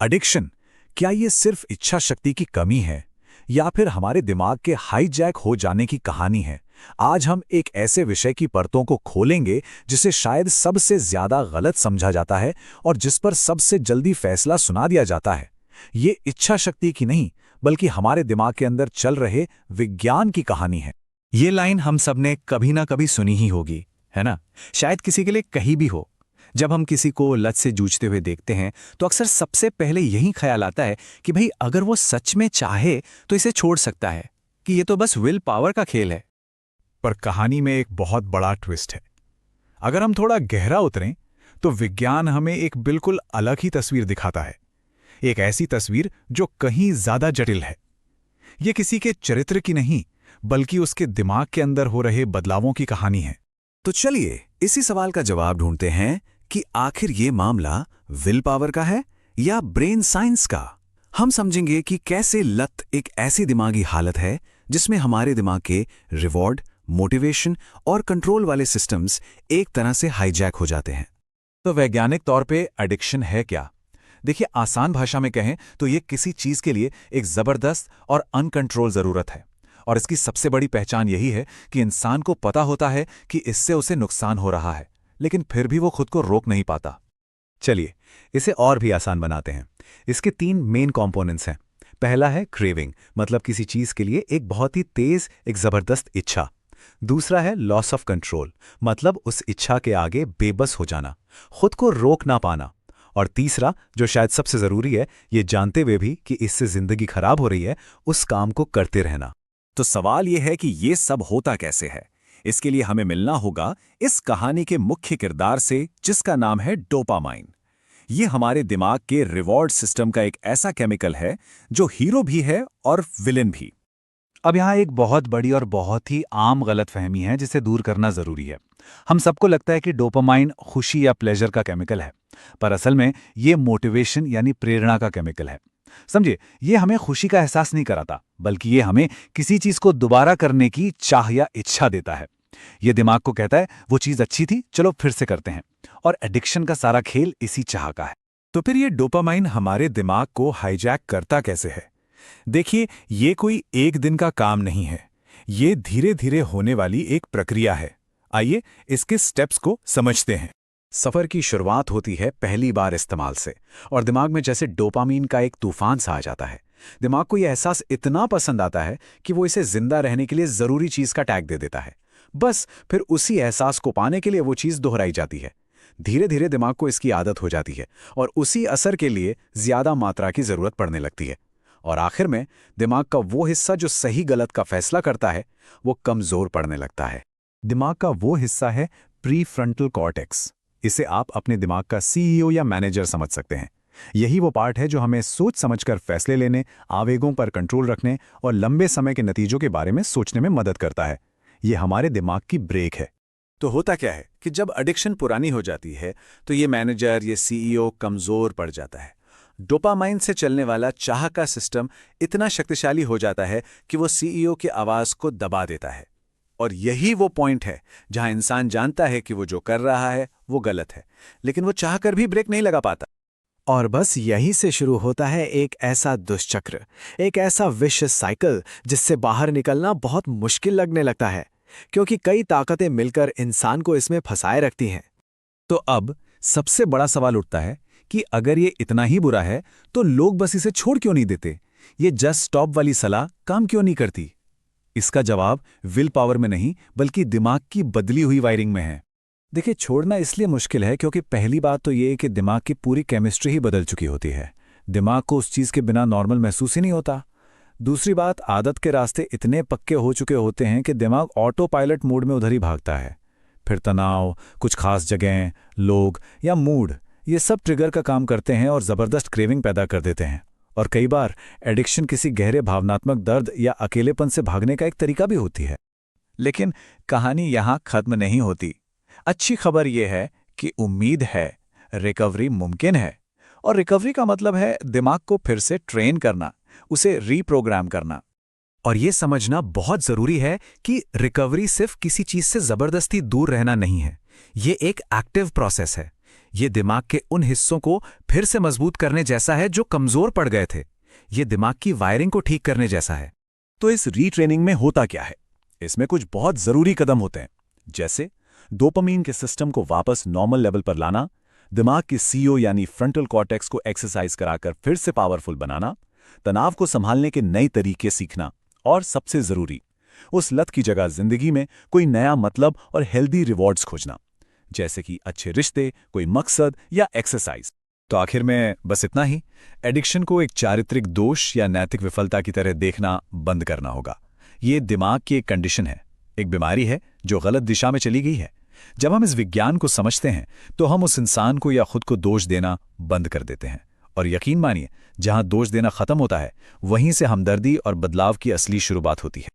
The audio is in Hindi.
एडिक्शन, क्या ये सिर्फ इच्छा शक्ति की कमी है या फिर हमारे दिमाग के हाईजैक हो जाने की कहानी है? आज हम एक ऐसे विषय की परतों को खोलेंगे जिसे शायद सबसे ज्यादा गलत समझा जाता है और जिस पर सबसे जल्दी फैसला सुना दिया जाता है। ये इच्छा शक्ति की नहीं, बल्कि हमारे दिमाग के अंदर चल रहे विज्ञान की कहानी है। ये लाइन हम सबने कभी ना कभी सुनी ही होगी, है ना? शायद किसी के लिए कहीं भी हो। जब हम किसी को लत से जूझते हुए देखते हैं तो अक्सर सबसे पहले यही ख्याल आता है कि भाई अगर वो सच में चाहे तो इसे छोड़ सकता है, कि ये तो बस विल पावर का खेल है। पर कहानी में एक बहुत बड़ा ट्विस्ट है। अगर हम थोड़ा गहरा उतरें तो विज्ञान हमें एक बिल्कुल अलग ही तस्वीर दिखाता है। एक ऐसी तस्वीर जो कहीं ज्यादा जटिल है। ये किसी के चरित्र की नहीं, बल्कि उसके दिमाग के अंदर हो रहे बदलावों की कहानी है। तो चलिए इसी सवाल का जवाब ढूंढते हैं कि आखिर ये मामला विल पावर का है या ब्रेन साइंस का। हम समझेंगे कि कैसे लत एक ऐसी दिमागी हालत है जिसमें हमारे दिमाग के रिवॉर्ड, मोटिवेशन और कंट्रोल वाले सिस्टम्स एक तरह से हाईजैक हो जाते हैं। तो वैज्ञानिक तौर पे एडिक्शन है क्या? देखिए, आसान भाषा में कहें तो ये किसी चीज के लिए एक जबरदस्त और अनकंट्रोल जरूरत है। और इसकी सबसे बड़ी पहचान यही है कि इंसान को पता होता है कि इससे उसे नुकसान हो रहा है, लेकिन फिर भी वो खुद को रोक नहीं पाता। चलिए इसे और भी आसान बनाते हैं। इसके 3 मेन कंपोनेंट्स हैं। पहला है क्रेविंग, मतलब किसी चीज के लिए एक बहुत ही तेज, एक जबरदस्त इच्छा। दूसरा है लॉस ऑफ कंट्रोल, मतलब उस इच्छा के आगे बेबस हो जाना, खुद को रोक ना पाना। और तीसरा, जो शायद सबसे जरूरी है, ये जानते हुए भी कि इससे जिंदगी खराब हो रही है, उस काम को करते रहना। तो सवाल यह है कि ये सब होता कैसे है? इसके लिए हमें मिलना होगा इस कहानी के मुख्य किरदार से, जिसका नाम है डोपामाइन। ये हमारे दिमाग के रिवॉर्ड सिस्टम का एक ऐसा केमिकल है जो हीरो भी है और विलेन भी। अब यहाँ एक बहुत बड़ी और बहुत ही आम गलतफहमी है जिसे दूर करना जरूरी है। हम सबको लगता है कि डोपामाइन खुशी या प्लेजर का केमिकल है, पर असल में ये मोटिवेशन यानी प्रेरणा का केमिकल है। समझिए, ये हमें खुशी का एहसास नहीं कराता, बल्कि ये हमें किसी चीज को दोबारा करने की चाह या इच्छा देता है। ये दिमाग को कहता है वो चीज अच्छी थी, चलो फिर से करते हैं। और एडिक्शन का सारा खेल इसी चाह का है। तो फिर ये डोपामाइन हमारे दिमाग को हाईजैक करता कैसे है? देखिए, ये कोई एक दिन का काम नहीं है। ये धीरे धीरे होने वाली एक प्रक्रिया है। आइए इसके स्टेप्स को समझते हैं। सफर की शुरुआत होती है पहली बार इस्तेमाल से, और दिमाग में जैसे डोपामीन का एक तूफान सा आ जाता है। दिमाग को यह एहसास इतना पसंद आता है कि वो इसे जिंदा रहने के लिए जरूरी चीज का टैग दे देता है। बस फिर उसी एहसास को पाने के लिए वो चीज दोहराई जाती है। धीरे धीरे दिमाग को इसकी आदत हो जाती है और उसी असर के लिए ज्यादा मात्रा की जरूरत पड़ने लगती है। और आखिर में दिमाग का वो हिस्सा जो सही गलत का फैसला करता है, वो कमजोर पड़ने लगता है। दिमाग का वो हिस्सा है प्रीफ्रंटल कॉर्टेक्स। इसे आप अपने दिमाग का सीईओ या मैनेजर समझ सकते हैं। यही वो पार्ट है जो हमें सोच समझकर फैसले लेने, आवेगों पर कंट्रोल रखने और लंबे समय के नतीजों के बारे में सोचने में मदद करता है। ये हमारे दिमाग की ब्रेक है। तो होता क्या है कि जब एडिक्शन पुरानी हो जाती है तो ये मैनेजर, ये सीईओ कमजोर पड़ जाता है। डोपामाइन से चलने वाला चाह का सिस्टम इतना शक्तिशाली हो जाता है कि वो सीईओ की आवाज को दबा देता है। और यही वो पॉइंट है जहां इंसान जानता है कि वो जो कर रहा है वो गलत है, लेकिन वो चाहकर भी ब्रेक नहीं लगा पाता। और बस यहीं से शुरू होता है एक ऐसा दुष्चक्र, एक ऐसा विशियस साइकिल जिससे बाहर निकलना बहुत मुश्किल लगने लगता है, क्योंकि कई ताकतें मिलकर इंसान को इसमें फंसाए रखती हैं। तो अब सबसे बड़ा सवाल उठता है कि अगर ये इतना ही बुरा है तो लोग बस इसे छोड़ क्यों नहीं देते? ये जस्ट स्टॉप वाली सलाह काम क्यों नहीं करती? इसका जवाब विल पावर में नहीं, बल्कि दिमाग की बदली हुई वायरिंग में है। देखिए, छोड़ना इसलिए मुश्किल है क्योंकि पहली बात तो ये है कि दिमाग की पूरी केमिस्ट्री ही बदल चुकी होती है। दिमाग को उस चीज के बिना नॉर्मल महसूस ही नहीं होता। दूसरी बात, आदत के रास्ते इतने पक्के हो चुके होते हैं कि दिमाग ऑटो पायलट मोड में उधर ही भागता है। फिर तनाव, कुछ खास जगह, लोग या मूड, ये सब ट्रिगर का काम करते हैं और जबरदस्त क्रेविंग पैदा कर देते हैं। और कई बार एडिक्शन किसी गहरे भावनात्मक दर्द या अकेलेपन से भागने का एक तरीका भी होती है। लेकिन कहानी यहां खत्म नहीं होती। अच्छी खबर यह है कि उम्मीद है, रिकवरी मुमकिन है। और रिकवरी का मतलब है दिमाग को फिर से ट्रेन करना, उसे रीप्रोग्राम करना। और यह समझना बहुत जरूरी है कि रिकवरी सिर्फ किसी चीज से जबरदस्ती दूर रहना नहीं है। ये एक एक्टिव प्रोसेस है। ये दिमाग के उन हिस्सों को फिर से मजबूत करने जैसा है जो कमजोर पड़ गए थे। ये दिमाग की वायरिंग को ठीक करने जैसा है। तो इस रीट्रेनिंग में होता क्या है? इसमें कुछ बहुत जरूरी कदम होते हैं, जैसे डोपामीन के सिस्टम को वापस नॉर्मल लेवल पर लाना, दिमाग की सीओ यानी फ्रंटल कॉर्टेक्स को एक्सरसाइज कराकर फिर से पावरफुल बनाना, तनाव को संभालने के नए तरीके सीखना, और सबसे जरूरी, उस लत की जगह जिंदगी में कोई नया मतलब और हेल्दी रिवॉर्ड्स खोजना, जैसे कि अच्छे रिश्ते, कोई मकसद या एक्सरसाइज। तो आखिर में बस इतना ही, एडिक्शन को एक चारित्रिक दोष या नैतिक विफलता की तरह देखना बंद करना होगा। ये दिमाग की एक कंडीशन है, एक बीमारी है जो गलत दिशा में चली गई है। जब हम इस विज्ञान को समझते हैं तो हम उस इंसान को या खुद को दोष देना बंद कर देते हैं। और यकीन मानिए, जहां दोष देना खत्म होता है, वहीं से हमदर्दी और बदलाव की असली शुरुआत होती है।